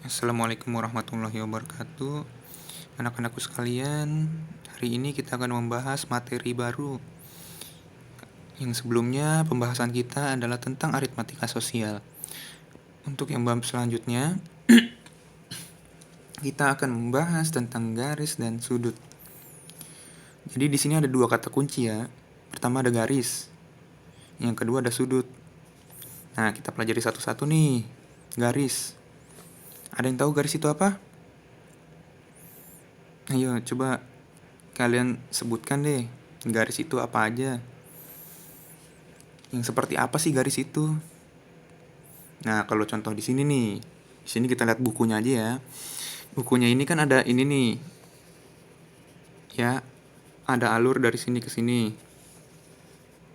Assalamualaikum warahmatullahi wabarakatuh. Anak-anakku sekalian, hari ini kita akan membahas materi baru. Yang sebelumnya pembahasan kita adalah tentang aritmatika sosial. Untuk yang bab selanjutnya, kita akan membahas tentang garis dan sudut. Jadi di sini ada dua kata kunci ya. Pertama ada garis, yang kedua ada sudut. Nah, kita pelajari satu-satu nih. Garis. Ada yang tahu garis itu apa? Ayo, coba kalian sebutkan deh, garis itu apa aja. Yang seperti apa sih garis itu? Nah, kalau contoh di sini nih. Di sini kita lihat bukunya aja ya. Bukunya ini kan ada ini nih. Ya, ada alur dari sini ke sini.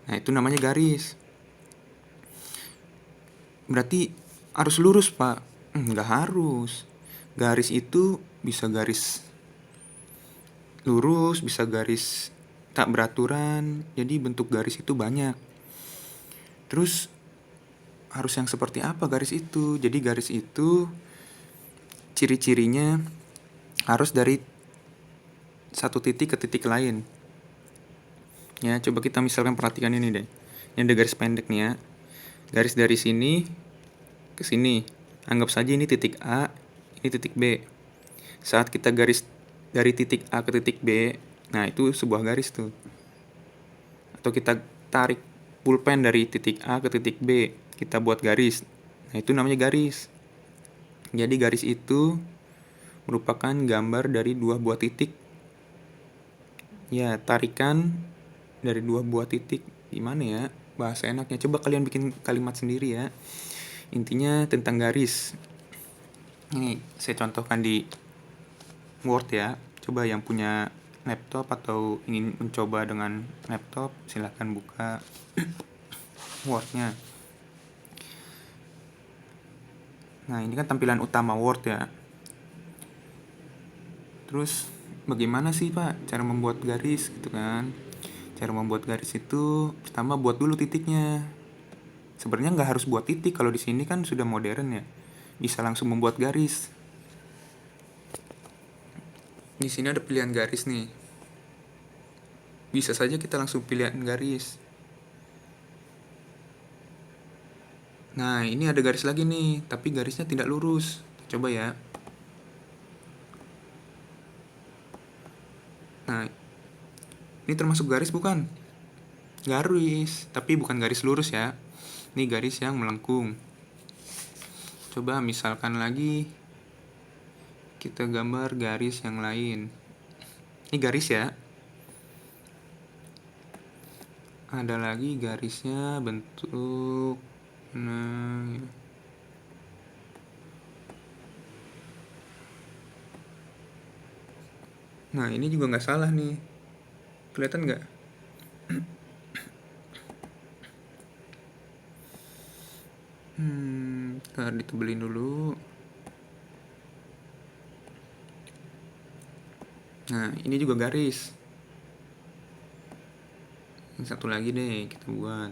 Nah, itu namanya garis. Berarti harus lurus, Pak. Nggak harus. Garis itu bisa garis lurus, bisa garis tak beraturan. Jadi bentuk garis itu banyak. Terus harus yang seperti apa garis itu? Jadi garis itu ciri-cirinya harus dari satu titik ke titik lain. Ya, coba kita misalkan perhatikan ini deh. Ini ada garis pendek nih ya. Garis dari sini ke sini. Anggap saja ini titik A, ini titik B. Saat kita garis dari titik A ke titik B, nah itu sebuah garis tuh. Atau kita tarik pulpen dari titik A ke titik B, kita buat garis. Nah, itu namanya garis. Jadi garis itu merupakan gambar dari dua buah titik. Ya, tarikan dari dua buah titik. Gimana ya bahasa enaknya? Coba kalian bikin kalimat sendiri ya. Intinya tentang garis. Ini saya contohkan di Word ya. Coba yang punya laptop atau ingin mencoba dengan laptop, silahkan buka Word-nya. Nah, ini kan tampilan utama Word ya. Terus bagaimana sih Pak cara membuat garis gitu kan? Cara membuat garis itu pertama buat dulu titiknya. Sebenarnya nggak harus buat titik, kalau di sini kan sudah modern ya. Bisa langsung membuat garis. Di sini ada pilihan garis nih. Bisa saja kita langsung pilihan garis. Nah, ini ada garis lagi nih, tapi garisnya tidak lurus. Coba ya. Nah, ini termasuk garis bukan? Garis, tapi bukan garis lurus ya. Ini garis yang melengkung. Coba misalkan lagi kita gambar garis yang lain. Ini garis ya. Ada lagi garisnya bentuk nah ini juga nggak salah nih. Kelihatan nggak? Ntar ditebelin dulu. Nah, ini juga garis. Yang satu lagi deh kita buat.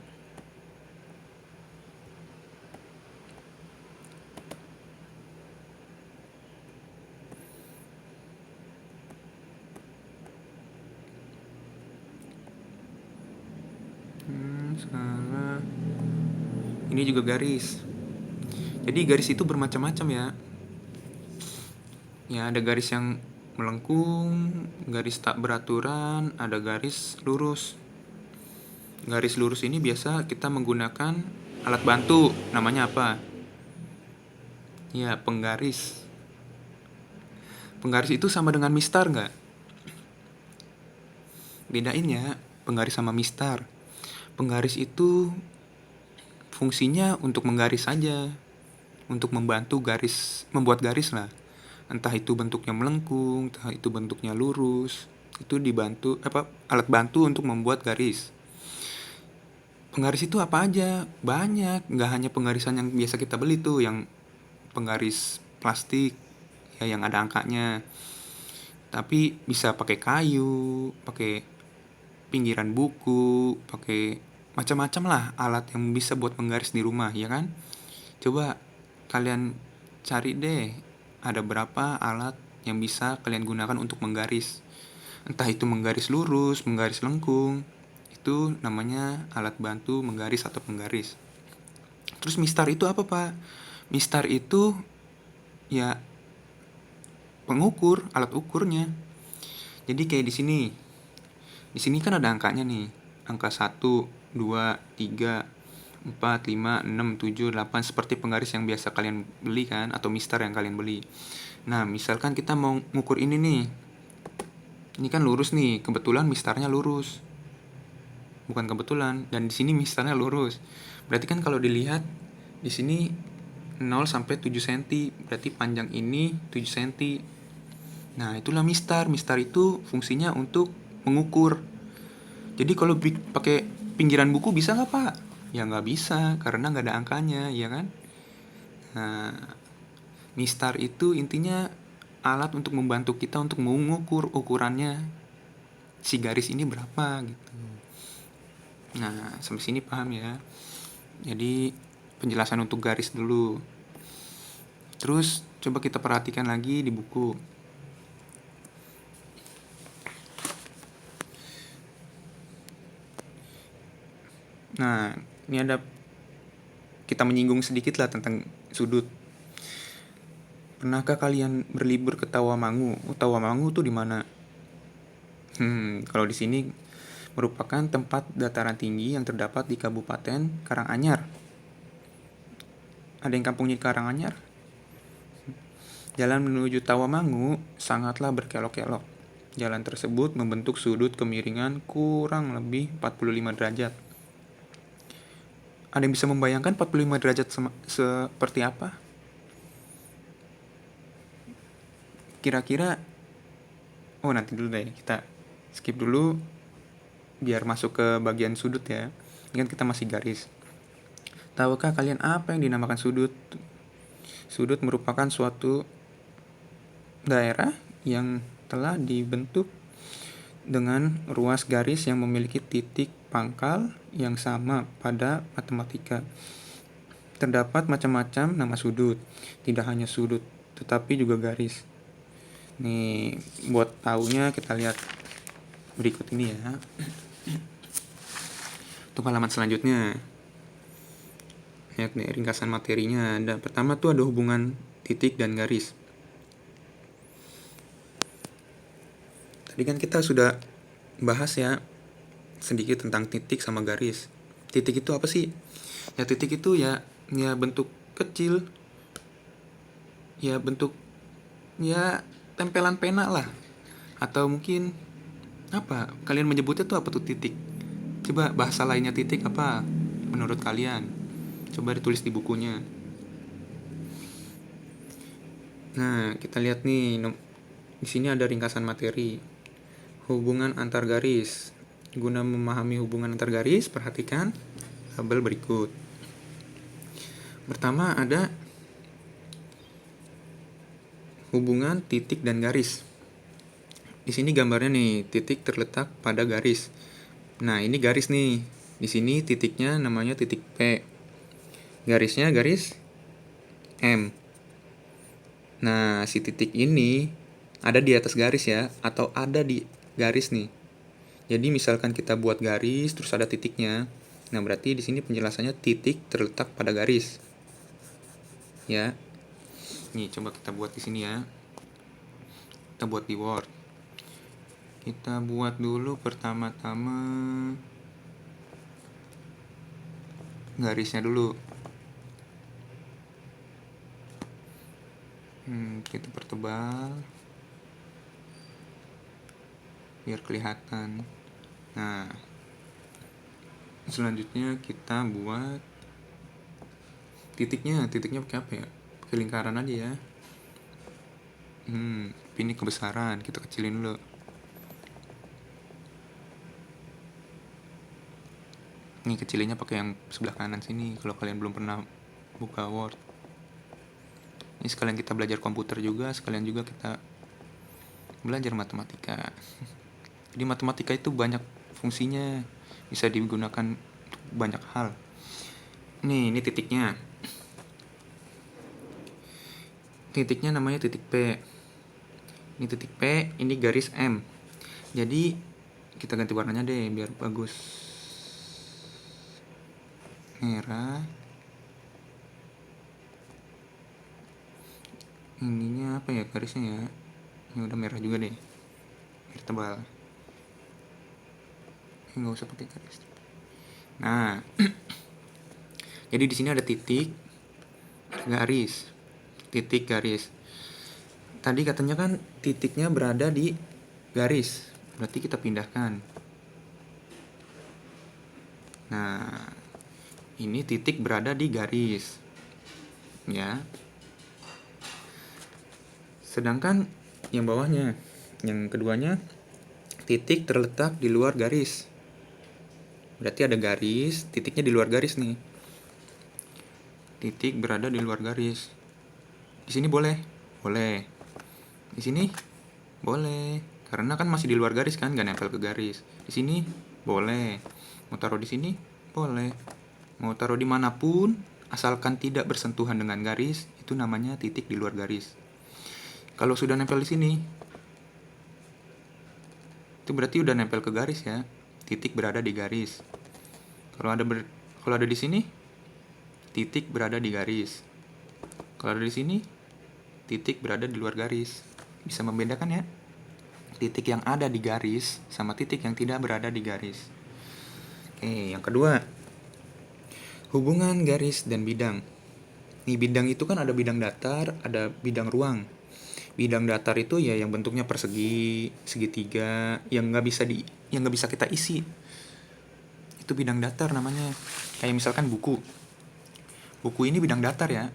Salah. Ini juga garis. Jadi garis itu bermacam-macam ya. Ya, ada garis yang melengkung, garis tak beraturan, ada garis lurus. Garis lurus ini biasa kita menggunakan alat bantu. Namanya apa? Ya, penggaris. Penggaris itu sama dengan mistar nggak? Bedain ya, penggaris sama mistar. Penggaris itu fungsinya untuk menggaris saja, untuk membantu garis, membuat garis lah. Entah itu bentuknya melengkung, entah itu bentuknya lurus, itu dibantu alat bantu untuk membuat garis. Penggaris itu apa aja? Banyak, nggak hanya penggarisan yang biasa kita beli tuh, yang penggaris plastik ya yang ada angkanya. Tapi bisa pakai kayu, pakai pinggiran buku, pakai macam-macam lah alat yang bisa buat menggaris di rumah, ya kan? Coba kalian cari deh ada berapa alat yang bisa kalian gunakan untuk menggaris. Entah itu menggaris lurus, menggaris lengkung, itu namanya alat bantu menggaris atau penggaris. Terus mistar itu apa, Pak? Mistar itu ya pengukur, alat ukurnya. Jadi kayak di sini. Di sini kan ada angkanya nih. Angka 1, 2, 3, 4, 5, 6, 7, 8 seperti penggaris yang biasa kalian beli kan, atau mistar yang kalian beli. Nah, misalkan kita mau ngukur ini nih. Ini kan lurus nih, kebetulan mistarnya lurus. Bukan kebetulan, dan di sini mistarnya lurus. Berarti kan kalau dilihat di sini 0 sampai 7 cm, berarti panjang ini 7 cm. Nah, itulah mistar. Mistar itu fungsinya untuk mengukur. Jadi kalau pakai pinggiran buku bisa nggak, Pak? Ya nggak bisa, karena nggak ada angkanya, ya kan? Nah, mistar itu intinya alat untuk membantu kita untuk mengukur ukurannya si garis ini berapa gitu. Nah, sampai sini paham ya? Jadi penjelasan untuk garis dulu. Terus coba kita perhatikan lagi di buku. Nah, ini ada kita menyinggung sedikit lah tentang sudut. Pernahkah kalian berlibur ke Tawamangu? Tawamangu tuh di mana? Kalau di sini merupakan tempat dataran tinggi yang terdapat di Kabupaten Karanganyar. Ada yang kampungnya di Karanganyar? Jalan menuju Tawamangu sangatlah berkelok-kelok. Jalan tersebut membentuk sudut kemiringan kurang lebih 45 derajat. Ada yang bisa membayangkan 45 derajat seperti apa? Kira-kira, nanti dulu deh, kita skip dulu biar masuk ke bagian sudut ya. Ini kan kita masih garis. Tahukah kalian apa yang dinamakan sudut? Sudut merupakan suatu daerah yang telah dibentuk dengan ruas garis yang memiliki titik pangkal yang sama pada matematika. Terdapat macam-macam nama sudut, tidak hanya sudut, tetapi juga garis. Nih, buat taunya kita lihat berikut ini ya. Untuk halaman selanjutnya. Lihat nih ringkasan materinya. Dan pertama tuh ada hubungan titik dan garis. Tadi kan kita sudah bahas ya sedikit tentang titik sama garis. Titik itu apa sih? Ya titik itu ya bentuk kecil. Ya bentuk ya tempelan pena lah. Atau mungkin apa? Kalian menyebutnya tuh apa tuh titik? Coba bahasa lainnya titik apa menurut kalian? Coba ditulis di bukunya. Nah, kita lihat nih di sini ada ringkasan materi. Hubungan antar garis. Guna memahami hubungan antar garis, perhatikan tabel berikut. Pertama ada hubungan titik dan garis. Di sini gambarnya nih, titik terletak pada garis. Nah, ini garis nih. Di sini titiknya namanya titik P. Garisnya garis M. Nah, si titik ini ada di atas garis ya, atau ada di garis nih. Jadi misalkan kita buat garis terus ada titiknya. Nah, berarti di sini penjelasannya titik terletak pada garis. Ya. Nih, coba kita buat di sini ya. Kita buat di Word. Kita buat dulu pertama-tama garisnya dulu. Kita pertebal biar kelihatan. Nah, selanjutnya kita buat titiknya pakai apa ya? Pakai lingkaran aja ya. Ini kebesaran, kita kecilin dulu. Ini kecilinnya pakai yang sebelah kanan sini kalau kalian belum pernah buka Word. Ini sekalian kita belajar komputer juga, sekalian juga kita belajar matematika. Jadi matematika itu banyak fungsinya, bisa digunakan banyak hal. Nih, ini titiknya. titiknya namanya titik P. Ini titik P, ini garis M. Jadi kita ganti warnanya deh biar bagus. Merah. Ininya apa ya garisnya ya? Ini udah merah juga deh. Biar tebal. Nggak usah pakai garis. Nah, jadi di sini ada titik, garis, titik garis. Tadi katanya kan titiknya berada di garis, berarti kita pindahkan. Nah, ini titik berada di garis, ya. Sedangkan yang bawahnya, yang keduanya, titik terletak di luar garis. Berarti ada garis, titiknya di luar garis nih. Titik berada di luar garis. Di sini boleh, boleh. Di sini boleh, karena kan masih di luar garis kan, nggak nempel ke garis. Di sini boleh, mau taruh di sini boleh, mau taruh dimanapun asalkan tidak bersentuhan dengan garis, itu namanya titik di luar garis. Kalau sudah nempel di sini, itu berarti udah nempel ke garis ya, titik berada di garis. Kalau ada di sini, titik berada di garis. Kalau ada di sini, titik berada di luar garis. Bisa membedakan ya, titik yang ada di garis sama titik yang tidak berada di garis. Oke, yang kedua, hubungan garis dan bidang. Nih, bidang itu kan ada bidang datar, ada bidang ruang. Bidang datar itu ya yang bentuknya persegi, segitiga, yang nggak bisa kita isi. Itu bidang datar namanya. Kayak misalkan buku. Buku ini bidang datar ya.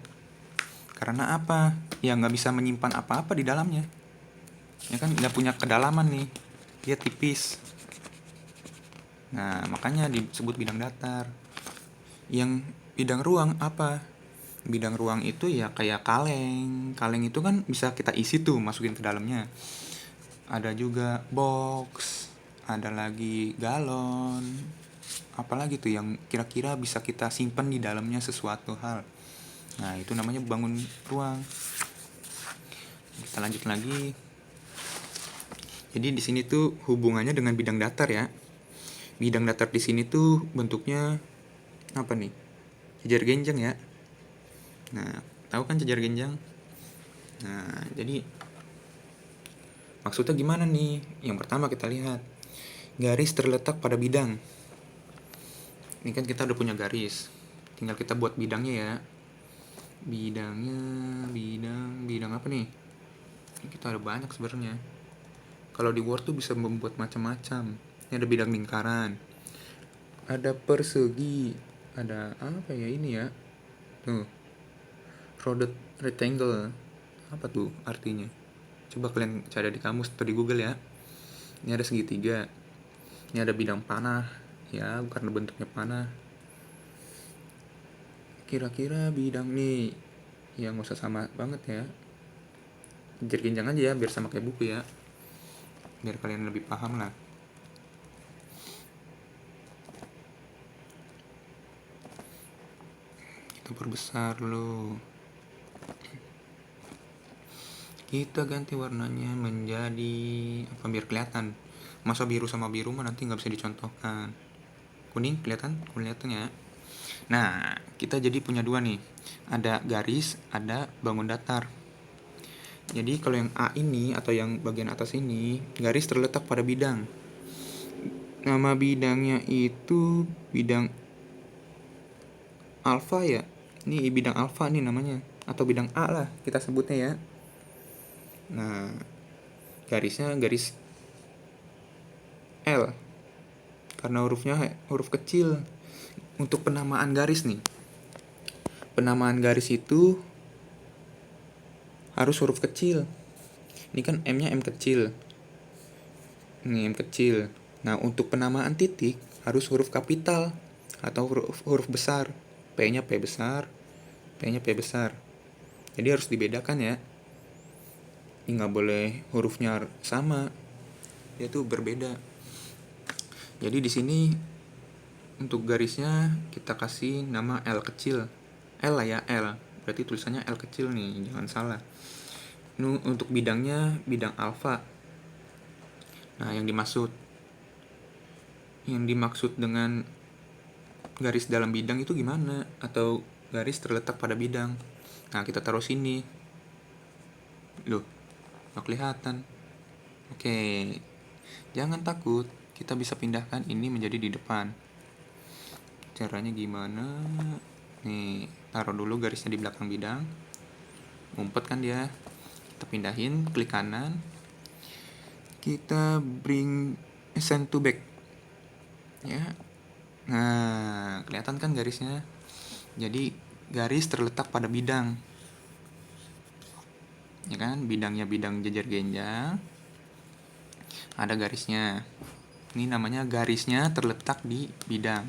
Karena apa? Ya nggak bisa menyimpan apa-apa di dalamnya. Ya kan nggak punya kedalaman nih, dia tipis. Nah, makanya disebut bidang datar. Yang bidang ruang apa? Bidang ruang itu ya kayak kaleng. Kaleng itu kan bisa kita isi tuh, masukin ke dalamnya. Ada juga box, ada lagi galon. Apalagi tuh yang kira-kira bisa kita simpan di dalamnya sesuatu hal. Nah, itu namanya bangun ruang. Kita lanjut lagi. Jadi di sini tuh hubungannya dengan bidang datar ya. Bidang datar di sini tuh bentuknya apa nih? Jejer genjang ya. Nah, tahu kan jejer genjang? Nah, jadi maksudnya gimana nih? Yang pertama kita lihat garis terletak pada bidang. Ini kan kita udah punya garis. Tinggal kita buat bidangnya ya. Bidangnya, bidang apa nih? Ini kita ada banyak sebenarnya. Kalau di Word tuh bisa membuat macam-macam. Ini ada bidang lingkaran, ada persegi, ada apa ya ini ya? Tuh, rounded rectangle. Apa tuh artinya? Coba kalian cari di kamus atau di Google ya. Ini ada segitiga. Ini ada bidang panah, ya karena bentuknya panah. Kira-kira bidang nih, ya nggak usah sama banget ya. Jenjang aja ya, biar sama kayak buku ya. Biar kalian lebih paham lah. Kita perbesar loh. Kita ganti warnanya menjadi apa biar kelihatan. Masa biru sama biru mah nanti nggak bisa dicontohkan. Kuning kelihatan ya. Nah, kita jadi punya dua nih. Ada garis, ada bangun datar. Jadi kalau yang A ini atau yang bagian atas ini, garis terletak pada bidang. Nama bidangnya itu bidang alfa ya. Ini bidang alfa nih namanya. Atau bidang A lah kita sebutnya ya. Nah, garisnya garis L. Karena hurufnya huruf kecil. Untuk penamaan garis nih. Penamaan garis itu harus huruf kecil. Ini kan M-nya M kecil. Ini M kecil. Nah, untuk penamaan titik harus huruf kapital atau huruf besar. P-nya P besar, P-nya P besar. Jadi harus dibedakan ya. Ini nggak boleh hurufnya sama. Dia tuh berbeda. Jadi di sini untuk garisnya kita kasih nama L kecil. L lah ya, L. berarti tulisannya L kecil nih, jangan salah. Ini untuk bidangnya bidang alfa. Nah, yang dimaksud dengan garis dalam bidang itu gimana? Atau garis terletak pada bidang. Nah, kita taruh sini. Loh, nggak kelihatan. Oke, jangan takut. Kita bisa pindahkan ini menjadi di depan. Caranya gimana? Nih, taruh dulu garisnya di belakang bidang. Ngumpet kan dia. Kita pindahin, klik kanan. Kita bring send to back. Ya. Nah, kelihatan kan garisnya? Jadi, garis terletak pada bidang. Ya kan? Bidangnya bidang jajar genjang. Ada garisnya. Ini namanya garisnya terletak di bidang.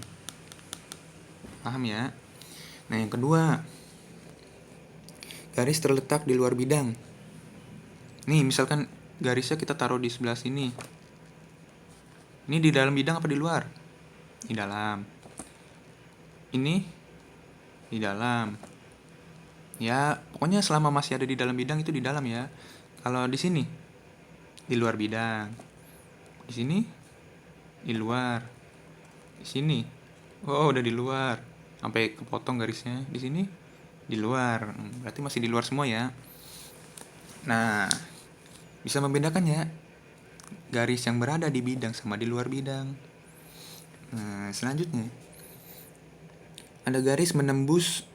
Paham ya? Nah, yang kedua, garis terletak di luar bidang. Nih, misalkan garisnya kita taruh di sebelah sini. Ini di dalam bidang apa di luar? Di dalam. Ini di dalam. Ya, pokoknya selama masih ada di dalam bidang itu di dalam ya. Kalau di sini di luar bidang. Di sini di luar. Di sini. Oh, udah di luar. Sampai kepotong garisnya. Di sini di luar. Berarti masih di luar semua ya. Nah, bisa membedakan ya garis yang berada di bidang sama di luar bidang. Nah, selanjutnya ada garis menembus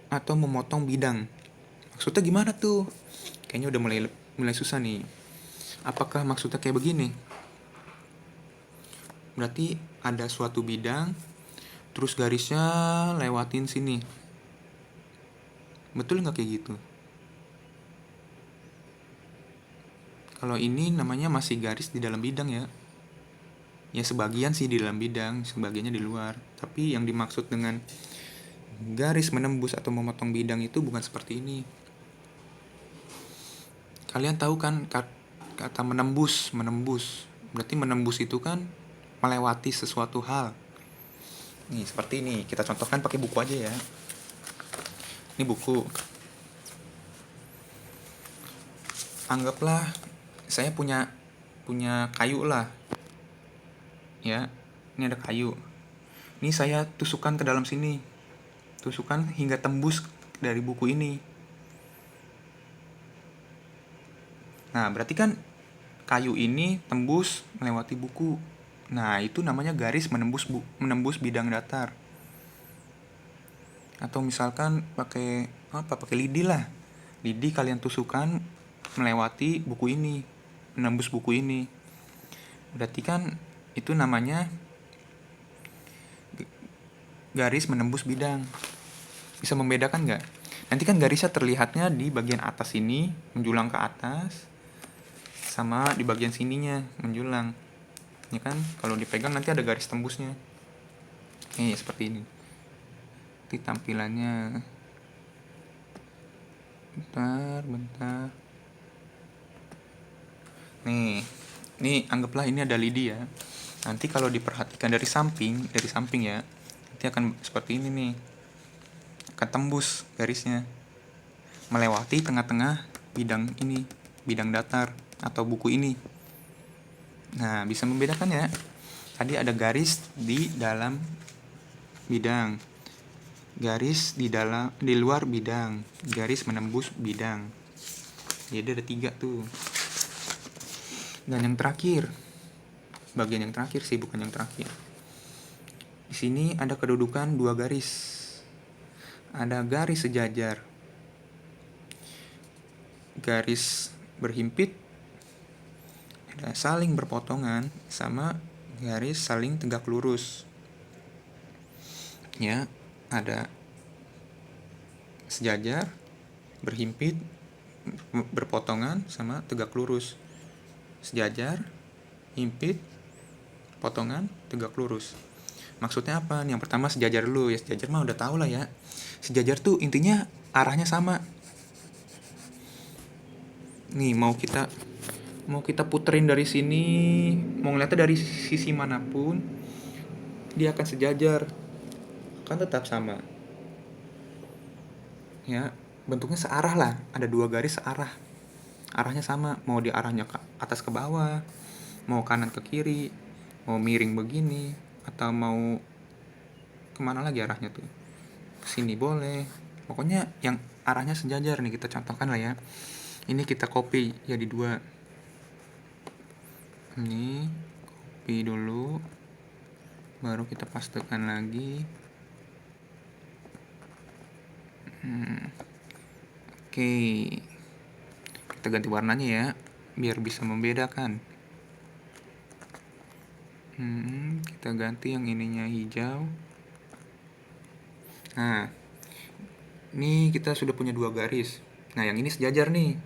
atau memotong bidang. Maksudnya gimana tuh? Kayaknya udah mulai susah nih. Apakah maksudnya kayak begini? Berarti ada suatu bidang, terus garisnya lewatin sini. Betul nggak kayak gitu? Kalau ini namanya masih garis di dalam bidang ya. Ya sebagian sih di dalam bidang, sebagiannya di luar. Tapi yang dimaksud dengan garis menembus atau memotong bidang itu bukan seperti ini. Kalian tahu kan kata menembus. Berarti menembus itu kan melewati sesuatu hal. Nih, seperti ini. Kita contohkan pakai buku aja ya. Ini buku. Anggaplah saya punya kayu lah. Ya, ini ada kayu. Ini saya tusukkan ke dalam sini. Tusukkan hingga tembus dari buku ini. Nah, berarti kan kayu ini tembus melewati buku. Nah, itu namanya garis menembus bidang datar. Atau misalkan pakai lidi lah. Lidi kalian tusukkan melewati buku ini, menembus buku ini. Berarti kan itu namanya garis menembus bidang. Bisa membedakan nggak? Nanti kan garisnya terlihatnya di bagian atas ini menjulang ke atas, sama di bagian sininya menjulang. Ya kan? Kalau dipegang nanti ada garis tembusnya. Nih, seperti ini. Nanti tampilannya. Bentar. Nih, anggaplah ini ada lidi ya. Nanti kalau diperhatikan dari samping ya, nanti akan seperti ini nih. Akan tembus garisnya melewati tengah-tengah bidang ini, bidang datar atau buku ini. Nah, bisa membedakan ya. Tadi ada garis di dalam bidang, garis di luar bidang, garis menembus bidang. Jadi ada 3 tuh. Dan yang terakhir, bagian yang terakhir sih, bukan yang terakhir. Di sini ada kedudukan 2 garis. Ada garis sejajar, garis berhimpit, ada saling berpotongan, sama garis saling tegak lurus. Ya, ada sejajar, berhimpit, berpotongan, sama tegak lurus. Sejajar, himpit, potongan, tegak lurus. Maksudnya apa? Yang pertama sejajar dulu ya. Sejajar mah udah tau lah ya. Sejajar tuh intinya arahnya sama. Nih mau kita puterin dari sini, mau ngeliatnya dari sisi manapun, dia akan sejajar, kan tetap sama. ya, bentuknya searah lah, ada 2 garis searah, arahnya sama, mau di arahnya ke atas ke bawah, mau kanan ke kiri, mau miring begini, atau mau kemana lagi arahnya tuh, ke sini boleh, pokoknya yang arahnya sejajar nih. Kita contohkan lah ya, ini kita copy jadi 2, ini copy dulu, baru kita pastekan lagi. Oke, kita ganti warnanya ya, biar bisa membedakan. Kita ganti yang ininya hijau. Nah, ini kita sudah punya 2 garis. Nah, yang ini sejajar nih,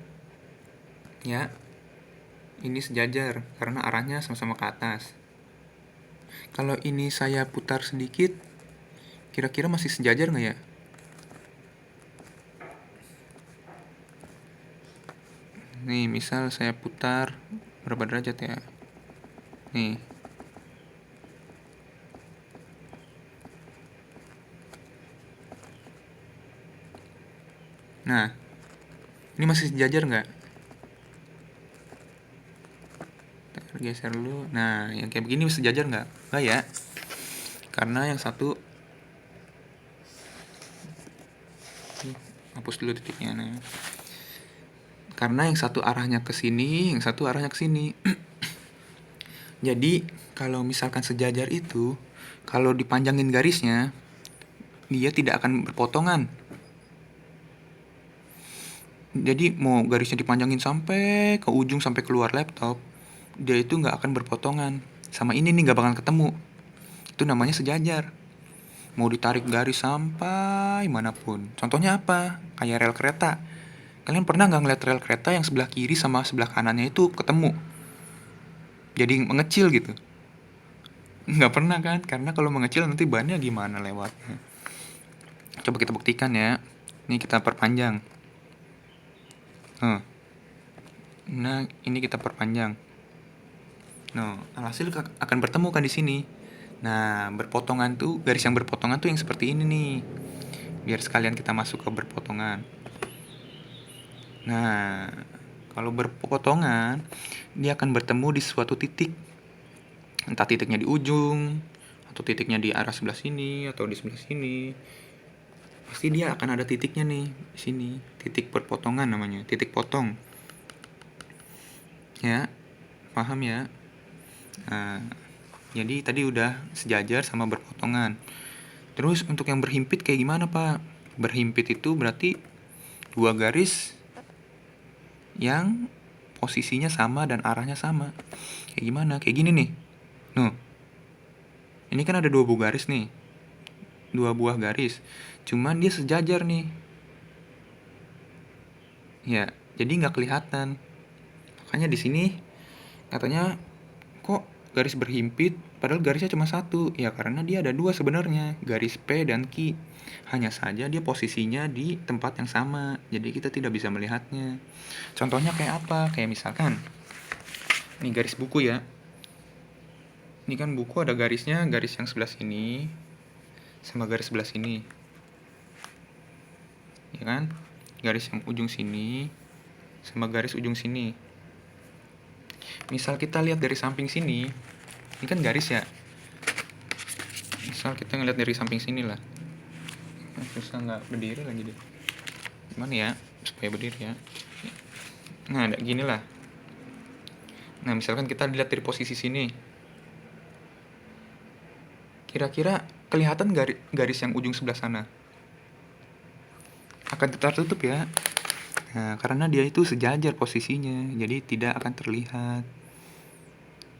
ya. Ini sejajar karena arahnya sama-sama ke atas. Kalau ini saya putar sedikit, kira-kira masih sejajar nggak ya? Nih, misal saya putar berapa derajat ya? Nih. Nah, ini masih sejajar nggak? Geser dulu. Nah, yang kayak begini sejajar nggak? Nggak ya? Karena yang satu, hapus dulu titiknya. Nah, karena yang satu arahnya ke sini, yang satu arahnya ke sini. Jadi, kalau misalkan sejajar itu, kalau dipanjangin garisnya, dia tidak akan berpotongan. Jadi mau garisnya dipanjangin sampai ke ujung, sampai keluar laptop, dia itu nggak akan berpotongan. Sama ini nih nggak bakal ketemu. Itu namanya sejajar. Mau ditarik garis sampai manapun. Contohnya apa? Kayak rel kereta. Kalian pernah nggak ngeliat rel kereta yang sebelah kiri sama sebelah kanannya itu ketemu? Jadi mengecil gitu. Nggak pernah kan? Karena kalau mengecil nanti bannya gimana lewatnya. Coba kita buktikan ya. Ini kita perpanjang. Nah, ini kita perpanjang. Nah, alhasil akan bertemu kan di sini. Nah, berpotongan tuh, garis yang berpotongan tuh yang seperti ini nih. Biar sekalian kita masuk ke berpotongan. Nah, kalau berpotongan, dia akan bertemu di suatu titik. Entah titiknya di ujung, atau titiknya di arah sebelah sini, atau di sebelah sini. Pasti dia akan ada titiknya nih, di sini. Titik berpotongan namanya, titik potong. Ya, paham ya? Nah, jadi tadi udah sejajar sama berpotongan. Terus untuk yang berhimpit kayak gimana, Pak? Berhimpit itu berarti 2 garis yang posisinya sama dan arahnya sama. Kayak gimana? Kayak gini nih. Nuh. Ini kan ada 2 buah garis nih. 2 buah garis. Cuman dia sejajar nih. Ya, jadi nggak kelihatan. Makanya di sini katanya kok garis berhimpit padahal garisnya cuma 1. Ya karena dia ada 2 sebenarnya, garis P dan Q. Hanya saja dia posisinya di tempat yang sama, jadi kita tidak bisa melihatnya. Contohnya kayak apa? Kayak misalkan ini garis buku ya. Ini kan buku ada garisnya, garis yang sebelah sini sama garis sebelah sini. Ya kan? Garis yang ujung sini sama garis ujung sini. Misal kita lihat dari samping sini, ini kan garis ya. Misal kita ngeliat dari samping sini lah. Susah nggak berdiri lagi deh. Gimana ya supaya berdiri ya? Nah, ada gini lah. Nah, misalkan kita lihat dari posisi sini. Kira-kira kelihatan garis yang ujung sebelah sana? Akan tertutup ya. Nah, karena dia itu sejajar posisinya, jadi tidak akan terlihat.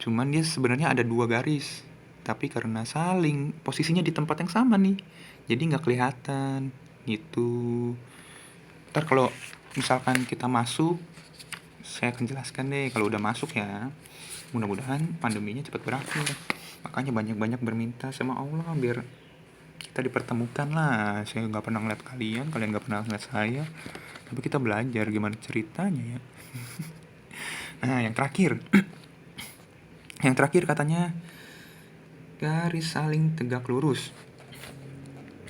Cuman dia sebenarnya ada 2 garis, tapi karena saling posisinya di tempat yang sama nih, jadi nggak kelihatan gitu. Ntar kalau misalkan kita masuk, saya akan jelaskan deh kalau udah masuk ya. Mudah-mudahan pandeminya cepat berakhir. Makanya banyak-banyak berminta sama Allah biar kita dipertemukan lah. Saya nggak pernah ngeliat kalian, kalian nggak pernah ngeliat saya, tapi kita belajar gimana ceritanya ya. Nah, yang terakhir yang terakhir katanya garis saling tegak lurus.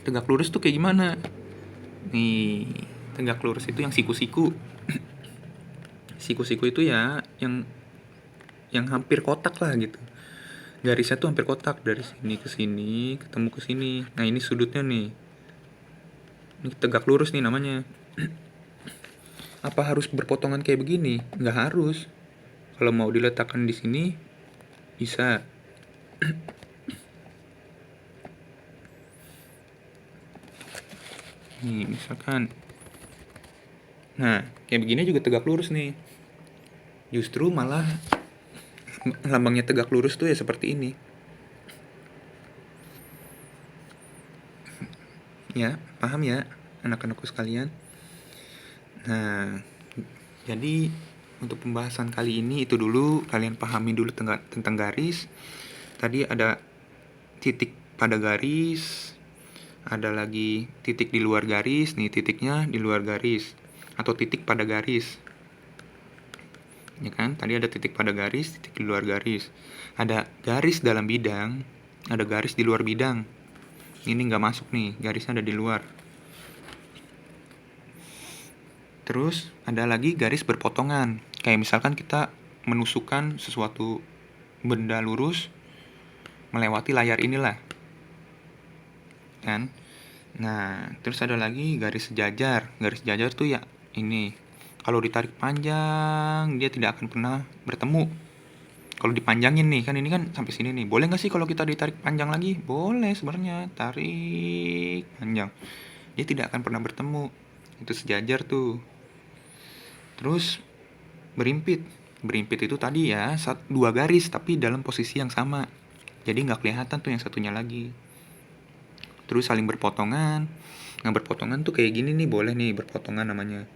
Tegak lurus tuh kayak gimana? Nih, tegak lurus itu yang siku-siku. Siku-siku itu ya yang hampir kotak lah gitu. Garisnya tuh hampir kotak, dari sini ke sini, ketemu ke sini. Nah, ini sudutnya nih. Ini tegak lurus nih namanya. Apa harus berpotongan kayak begini? Nggak harus. Kalau mau diletakkan di sini, bisa. Nih, misalkan. Nah, kayak begini juga tegak lurus nih. Justru malah lambangnya tegak lurus tuh ya seperti ini. Ya, paham ya anak-anakku sekalian? Nah, jadi untuk pembahasan kali ini itu dulu, kalian pahami dulu tentang garis. Tadi ada titik pada garis, ada lagi titik di luar garis, nih titiknya di luar garis, atau titik pada garis. Ya kan? Tadi ada titik pada garis, titik di luar garis. Ada garis dalam bidang, ada garis di luar bidang. Ini nggak masuk nih, garisnya ada di luar. Terus ada lagi garis berpotongan. Kayak misalkan kita menusukkan sesuatu benda lurus melewati layar inilah. Kan? Nah, terus ada lagi garis sejajar. Garis sejajar tuh ya ini. Kalau ditarik panjang, dia tidak akan pernah bertemu. Kalau dipanjangin nih, kan ini kan sampai sini nih. Boleh nggak sih kalau kita ditarik panjang lagi? Boleh sebenarnya. Tarik panjang. Dia tidak akan pernah bertemu. Itu sejajar tuh. Terus berimpit. Berimpit itu tadi ya, dua garis tapi dalam posisi yang sama. Jadi nggak kelihatan tuh yang satunya lagi. Terus saling berpotongan. Nah, berpotongan tuh kayak gini nih, boleh nih berpotongan namanya.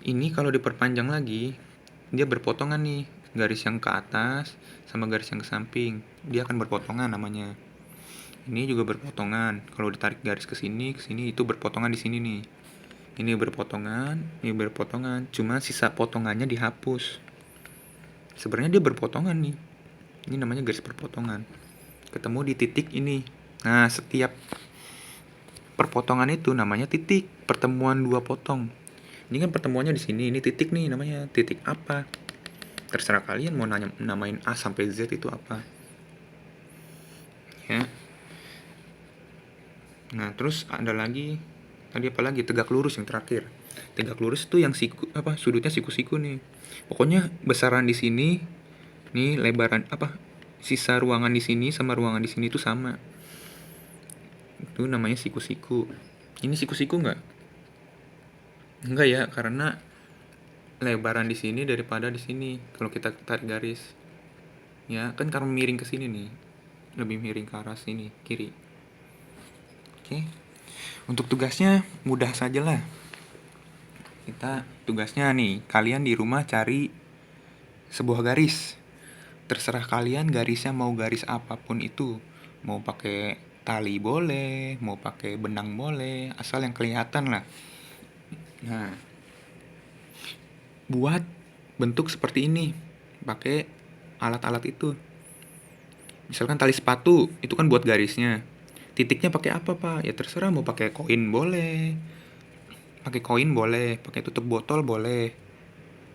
Ini kalau diperpanjang lagi, dia berpotongan nih. Garis yang ke atas sama garis yang ke samping. Dia akan berpotongan namanya. Ini juga berpotongan. Kalau ditarik garis ke sini itu berpotongan di sini nih. Ini berpotongan, ini berpotongan. Cuma sisa potongannya dihapus. Sebenarnya dia berpotongan nih. Ini namanya garis berpotongan. Ketemu di titik ini. Nah, setiap perpotongan itu namanya titik, pertemuan dua potong. Ini kan pertemuannya di sini, ini titik nih namanya. Titik apa? Terserah kalian mau namain A sampai Z itu apa. Ya. Nah, terus ada lagi, tadi apa lagi? Tegak lurus yang terakhir. Tegak lurus itu yang sudutnya siku-siku nih. Pokoknya besaran di sini, nih lebaran sisa ruangan di sini sama ruangan di sini itu sama. Itu namanya siku-siku. Ini siku-siku nggak? Enggak ya, karena lebaran di sini daripada di sini kalau kita tarik garis. Ya, kan karena miring ke sini nih. Lebih miring ke arah sini, kiri. Oke. Untuk tugasnya mudah saja lah. Kita tugasnya nih, kalian di rumah cari sebuah garis. Terserah kalian garisnya mau garis apapun itu. Mau pakai tali boleh, mau pakai benang boleh, asal yang kelihatan lah. Nah, buat bentuk seperti ini pakai alat-alat itu. Misalkan tali sepatu, itu kan buat garisnya. Titiknya pakai apa, Pak? Ya terserah, mau pakai koin boleh. Pakai koin boleh, pakai tutup botol boleh.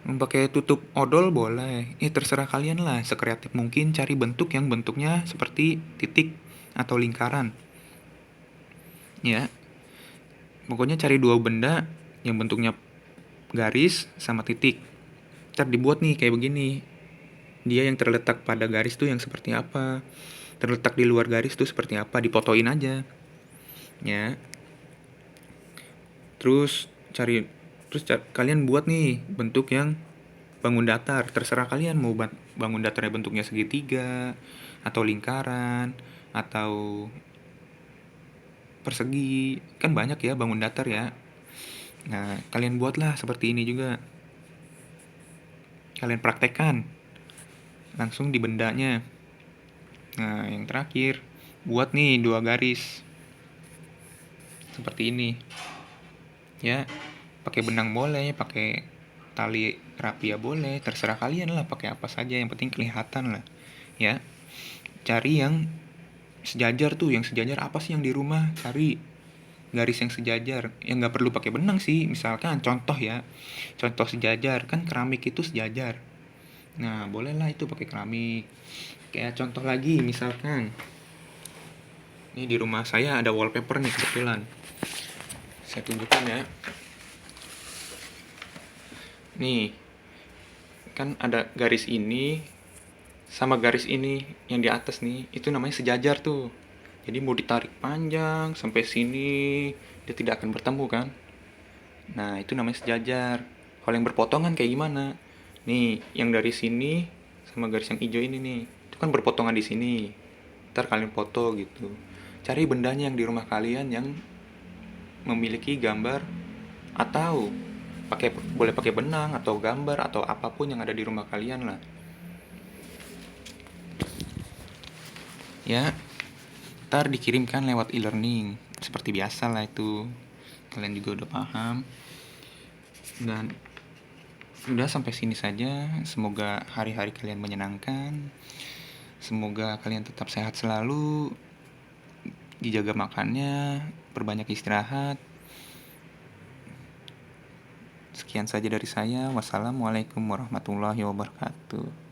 Pakai tutup odol boleh. Terserah kalian lah, sekreatif mungkin cari bentuk yang bentuknya seperti titik atau lingkaran. Ya. Pokoknya cari dua benda yang bentuknya garis sama titik. Ntar dibuat nih kayak begini. Dia yang terletak pada garis tuh yang seperti apa, terletak di luar garis tuh seperti apa, dipotoin aja. Ya. Terus kalian buat nih bentuk yang bangun datar. Terserah kalian mau bangun datarnya bentuknya segitiga atau lingkaran atau persegi. Kan banyak ya bangun datar ya. Nah, kalian buatlah seperti ini juga. Kalian praktekkan langsung di bendanya. Nah, yang terakhir, buat nih dua garis seperti ini. Ya, pakai benang boleh, pakai tali rapia boleh, terserah kalian lah pakai apa saja, yang penting kelihatan lah. Ya. Cari yang sejajar tuh, yang sejajar apa sih yang di rumah? Cari. garis yang sejajar, yang nggak perlu pakai benang sih. Misalkan contoh ya, contoh sejajar kan, keramik itu sejajar. Nah, bolehlah itu pakai keramik. Kayak contoh lagi, misalkan ini di rumah saya ada wallpaper nih kebetulan. Saya tunjukkan ya. Nih, kan ada garis ini sama garis ini yang di atas nih, itu namanya sejajar tuh. Jadi mau ditarik panjang sampai sini, dia tidak akan bertemu kan. Nah, itu namanya sejajar. Kalau yang berpotongan kayak gimana? Nih, yang dari sini sama garis yang hijau ini nih, itu kan berpotongan di sini. Ntar kalian foto gitu. Cari bendanya yang di rumah kalian yang memiliki gambar, atau boleh pakai benang atau gambar atau apapun yang ada di rumah kalian lah. Ya, ntar dikirimkan lewat e-learning. Seperti biasa lah itu. Kalian juga udah paham. Dan udah sampai sini saja. Semoga hari-hari kalian menyenangkan. Semoga kalian tetap sehat selalu. Dijaga makannya, perbanyak istirahat. Sekian saja dari saya. Wassalamualaikum warahmatullahi wabarakatuh.